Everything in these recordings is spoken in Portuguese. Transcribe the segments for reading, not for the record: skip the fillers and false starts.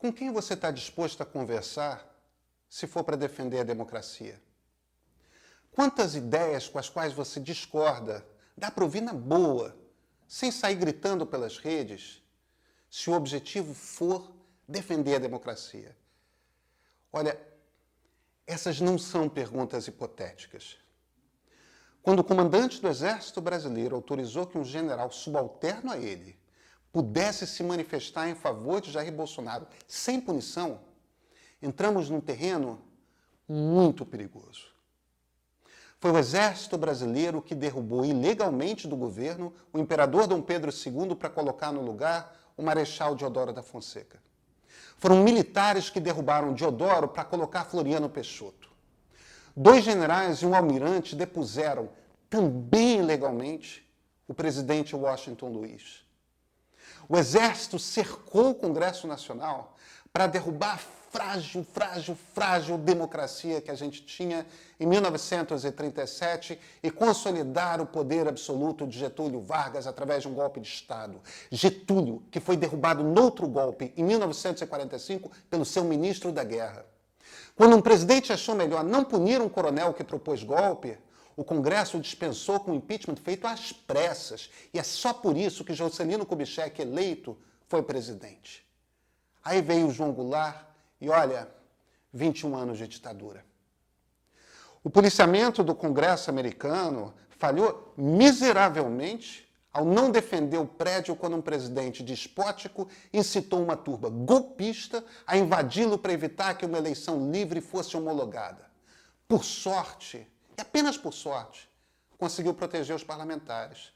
Com quem você está disposto a conversar se for para defender a democracia? Quantas ideias com as quais você discorda dá para ouvir na boa, sem sair gritando pelas redes, se o objetivo for defender a democracia? Olha, essas não são perguntas hipotéticas. Quando o comandante do Exército Brasileiro autorizou que um general subalterno a ele pudesse se manifestar em favor de Jair Bolsonaro sem punição, entramos num terreno muito perigoso. Foi o Exército Brasileiro que derrubou ilegalmente do governo o imperador Dom Pedro II para colocar no lugar o Marechal Deodoro da Fonseca. Foram militares que derrubaram Deodoro para colocar Floriano Peixoto. 2 generais e um almirante depuseram, também ilegalmente, o presidente Washington Luiz. O Exército cercou o Congresso Nacional para derrubar a frágil democracia que a gente tinha em 1937 e consolidar o poder absoluto de Getúlio Vargas através de um golpe de Estado. Getúlio, que foi derrubado noutro golpe em 1945 pelo seu ministro da Guerra. Quando um presidente achou melhor não punir um coronel que propôs golpe, o Congresso dispensou com o impeachment feito às pressas. E é só por isso que Juscelino Kubitschek, eleito, foi presidente. Aí veio o João Goulart e, olha, 21 anos de ditadura. O policiamento do Congresso americano falhou miseravelmente ao não defender o prédio quando um presidente despótico incitou uma turba golpista a invadi-lo para evitar que uma eleição livre fosse homologada. Por sorte, e apenas por sorte, conseguiu proteger os parlamentares.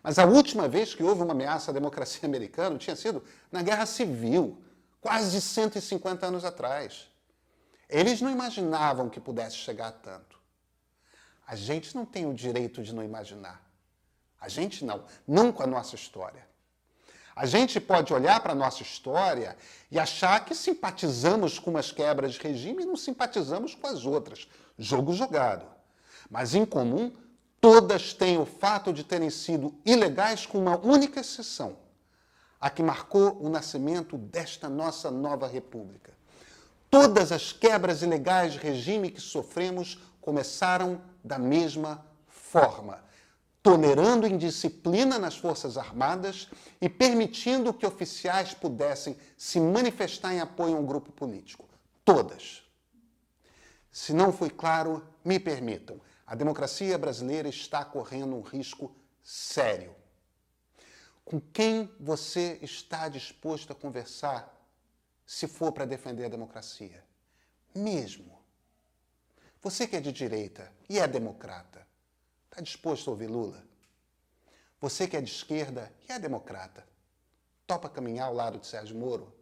Mas a última vez que houve uma ameaça à democracia americana tinha sido na Guerra Civil, quase 150 anos atrás. Eles não imaginavam que pudesse chegar a tanto. A gente não tem o direito de não imaginar. A gente não com a nossa história. A gente pode olhar para a nossa história e achar que simpatizamos com umas quebras de regime e não simpatizamos com as outras. Jogo jogado. Mas, em comum, todas têm o fato de terem sido ilegais com uma única exceção, a que marcou o nascimento desta nossa nova república. Todas as quebras ilegais de regime que sofremos começaram da mesma forma, tolerando indisciplina nas Forças Armadas e permitindo que oficiais pudessem se manifestar em apoio a um grupo político. Todas. Se não foi claro, me permitam, a democracia brasileira está correndo um risco sério. Com quem você está disposto a conversar se for para defender a democracia? Mesmo. Você que é de direita e é democrata, está disposto a ouvir Lula? Você que é de esquerda e é democrata, topa caminhar ao lado de Sérgio Moro?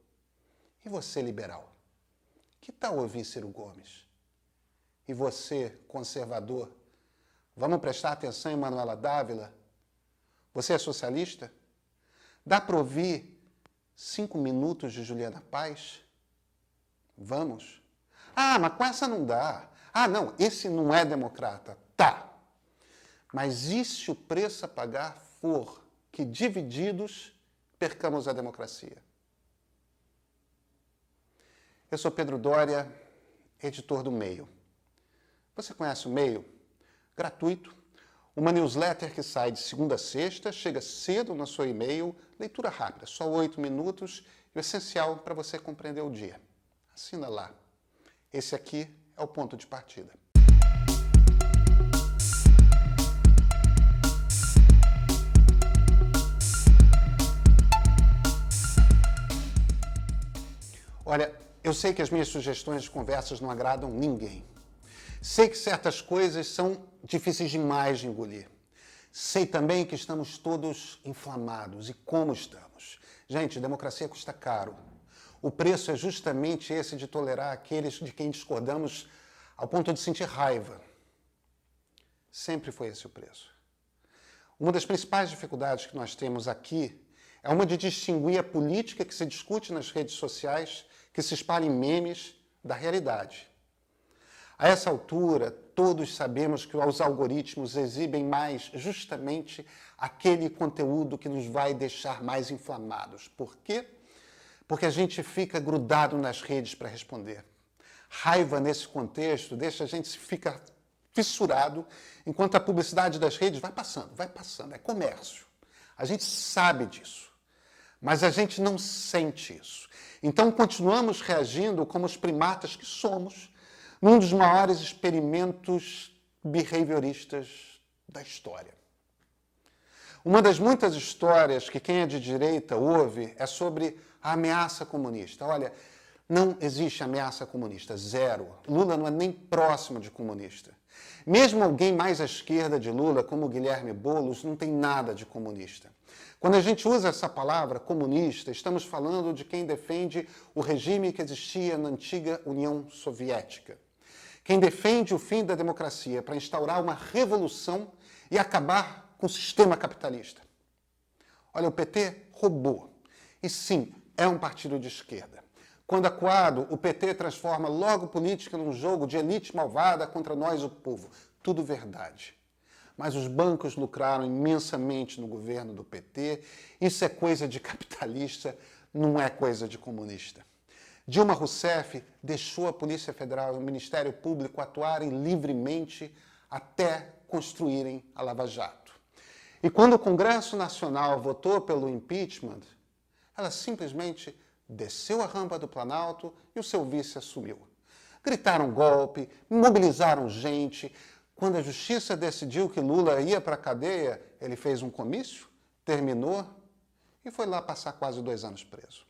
E você, liberal? Que tal ouvir Ciro Gomes? E você, conservador, vamos prestar atenção em Manuela Dávila? Você é socialista? Dá para ouvir 5 minutos de Juliana Paes? Vamos? Ah, mas com essa não dá. Ah, não, esse não é democrata. Tá. Mas e se o preço a pagar for que, divididos, percamos a democracia? Eu sou Pedro Doria, editor do Meio. Você conhece o Meio? Gratuito. Uma newsletter que sai de segunda a sexta, chega cedo no seu e-mail, leitura rápida, só 8 minutos, e o essencial para você compreender o dia. Assina lá. Esse aqui é o ponto de partida. Olha, eu sei que as minhas sugestões de conversas não agradam ninguém. Sei que certas coisas são difíceis demais de engolir. Sei também que estamos todos inflamados. E como estamos? Gente, democracia custa caro. O preço é justamente esse de tolerar aqueles de quem discordamos ao ponto de sentir raiva. Sempre foi esse o preço. Uma das principais dificuldades que nós temos aqui é uma de distinguir a política que se discute nas redes sociais, que se espalha em memes, da realidade. A essa altura, todos sabemos que os algoritmos exibem mais justamente aquele conteúdo que nos vai deixar mais inflamados. Por quê? porque a gente fica grudado nas redes para responder. Raiva nesse contexto deixa a gente ficar fissurado, enquanto a publicidade das redes vai passando, é comércio. A gente sabe disso, mas a gente não sente isso. Então continuamos reagindo como os primatas que somos, num dos maiores experimentos behavioristas da história. Uma das muitas histórias que quem é de direita ouve é sobre a ameaça comunista. Olha, não existe ameaça comunista, zero. Lula não é nem próximo de comunista. Mesmo alguém mais à esquerda de Lula, como Guilherme Boulos, não tem nada de comunista. Quando a gente usa essa palavra comunista, estamos falando de quem defende o regime que existia na antiga União Soviética. Quem defende o fim da democracia para instaurar uma revolução e acabar com o sistema capitalista. Olha, o PT roubou. E sim, é um partido de esquerda. Quando acuado, o PT transforma logo política num jogo de elite malvada contra nós, o povo. Tudo verdade. Mas os bancos lucraram imensamente no governo do PT. Isso é coisa de capitalista, não é coisa de comunista. Dilma Rousseff deixou a Polícia Federal e o Ministério Público atuarem livremente até construírem a Lava Jato. E quando o Congresso Nacional votou pelo impeachment, ela simplesmente desceu a rampa do Planalto e o seu vice assumiu. Gritaram golpe, mobilizaram gente. Quando a justiça decidiu que Lula ia para a cadeia, ele fez um comício, terminou e foi lá passar quase 2 anos preso.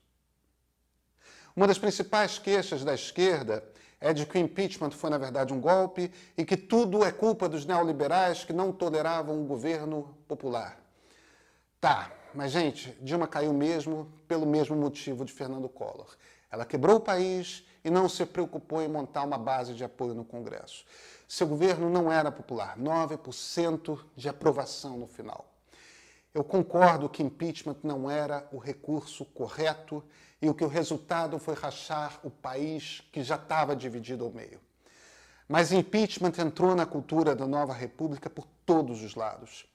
Uma das principais queixas da esquerda é de que o impeachment foi, na verdade, um golpe e que tudo é culpa dos neoliberais que não toleravam o governo popular. Tá, mas, gente, Dilma caiu mesmo pelo mesmo motivo de Fernando Collor. Ela quebrou o país e não se preocupou em montar uma base de apoio no Congresso. Seu governo não era popular, 9% de aprovação no final. Eu concordo que impeachment não era o recurso correto e que o resultado foi rachar o país que já estava dividido ao meio. Mas impeachment entrou na cultura da nova república por todos os lados.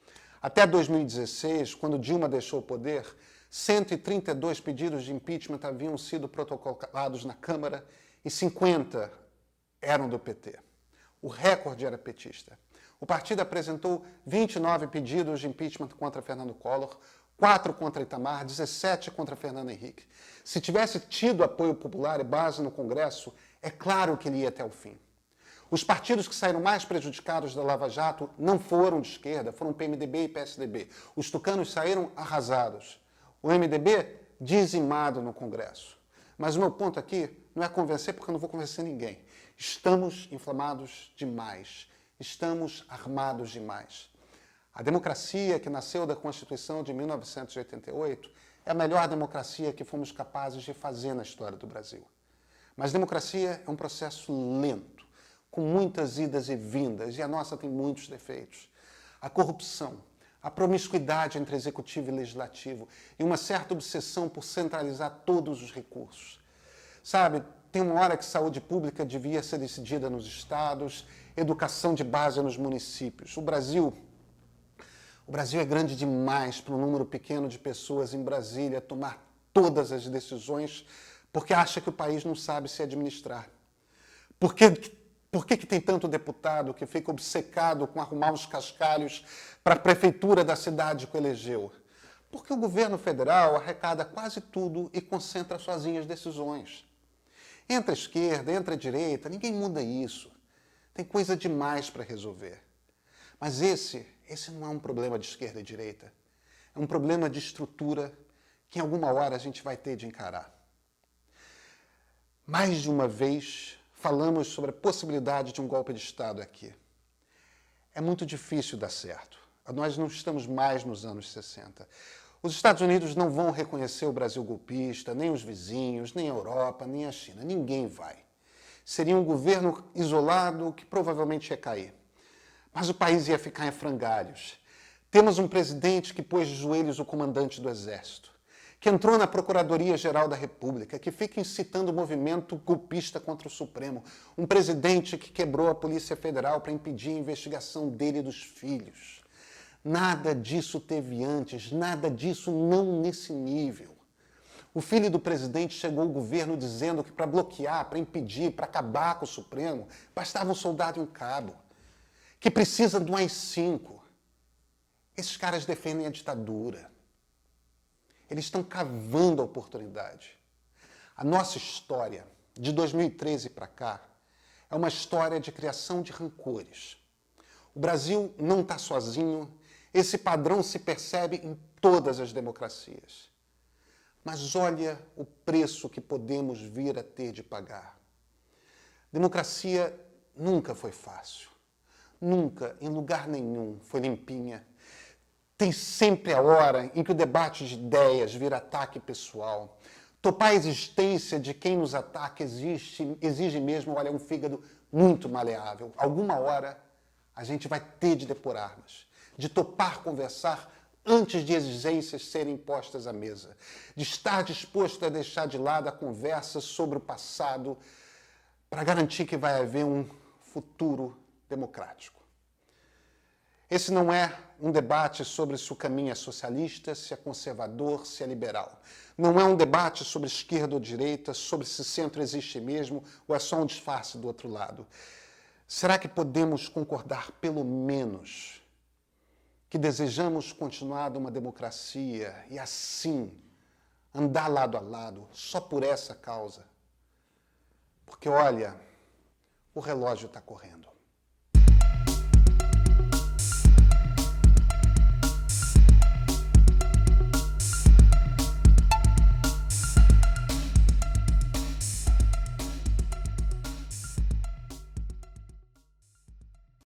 Até 2016, quando Dilma deixou o poder, 132 pedidos de impeachment haviam sido protocolados na Câmara e 50 eram do PT. O recorde era petista. O partido apresentou 29 pedidos de impeachment contra Fernando Collor, 4 contra Itamar, 17 contra Fernando Henrique. Se tivesse tido apoio popular e base no Congresso, é claro que ele ia até o fim. Os partidos que saíram mais prejudicados da Lava Jato não foram de esquerda, foram PMDB e PSDB. Os tucanos saíram arrasados. O MDB dizimado no Congresso. Mas o meu ponto aqui não é convencer, porque eu não vou convencer ninguém. Estamos inflamados demais. Estamos armados demais. A democracia que nasceu da Constituição de 1988 é a melhor democracia que fomos capazes de fazer na história do Brasil. Mas democracia é um processo lento, com muitas idas e vindas, e a nossa tem muitos defeitos. A corrupção, a promiscuidade entre executivo e legislativo e uma certa obsessão por centralizar todos os recursos. Sabe, tem uma hora que saúde pública devia ser decidida nos estados, educação de base nos municípios. O Brasil é grande demais para um número pequeno de pessoas em Brasília tomar todas as decisões porque acha que o país não sabe se administrar. Por que tem tanto deputado que fica obcecado com arrumar os cascalhos para a prefeitura da cidade que elegeu? Porque o governo federal arrecada quase tudo e concentra sozinho as decisões. Entre a esquerda, entre a direita, ninguém muda isso. Tem coisa demais para resolver. Mas esse não é um problema de esquerda e direita. É um problema de estrutura que em alguma hora a gente vai ter de encarar. Mais de uma vez falamos sobre a possibilidade de um golpe de Estado aqui. É muito difícil dar certo. Nós não estamos mais nos anos 60. Os Estados Unidos não vão reconhecer o Brasil golpista, nem os vizinhos, nem a Europa, nem a China. Ninguém vai. Seria um governo isolado que provavelmente ia cair. Mas o país ia ficar em frangalhos. Temos um presidente que pôs de joelhos o comandante do Exército, que entrou na Procuradoria-Geral da República, que fica incitando o movimento golpista contra o Supremo. Um presidente que quebrou a Polícia Federal para impedir a investigação dele e dos filhos. Nada disso teve antes, nada disso não nesse nível. O filho do presidente chegou ao governo dizendo que para bloquear, para impedir, para acabar com o Supremo, bastava um soldado e um cabo. Que precisa do AI-5. Esses caras defendem a ditadura. Eles estão cavando a oportunidade. A nossa história, de 2013 para cá, é uma história de criação de rancores. O Brasil não está sozinho. Esse padrão se percebe em todas as democracias. Mas olha o preço que podemos vir a ter de pagar. Democracia nunca foi fácil. Nunca, em lugar nenhum, foi limpinha. Tem sempre a hora em que o debate de ideias vira ataque pessoal. Topar a existência de quem nos ataca exige mesmo, olha, um fígado muito maleável. Alguma hora a gente vai ter de depor armas, de topar conversar antes de exigências serem postas à mesa, de estar disposto a deixar de lado a conversa sobre o passado para garantir que vai haver um futuro democrático. Esse não é um debate sobre se o caminho é socialista, se é conservador, se é liberal. Não é um debate sobre esquerda ou direita, sobre se centro existe mesmo ou é só um disfarce do outro lado. Será que podemos concordar, pelo menos, que desejamos continuar uma democracia e, assim, andar lado a lado, só por essa causa? Porque, olha, o relógio está correndo.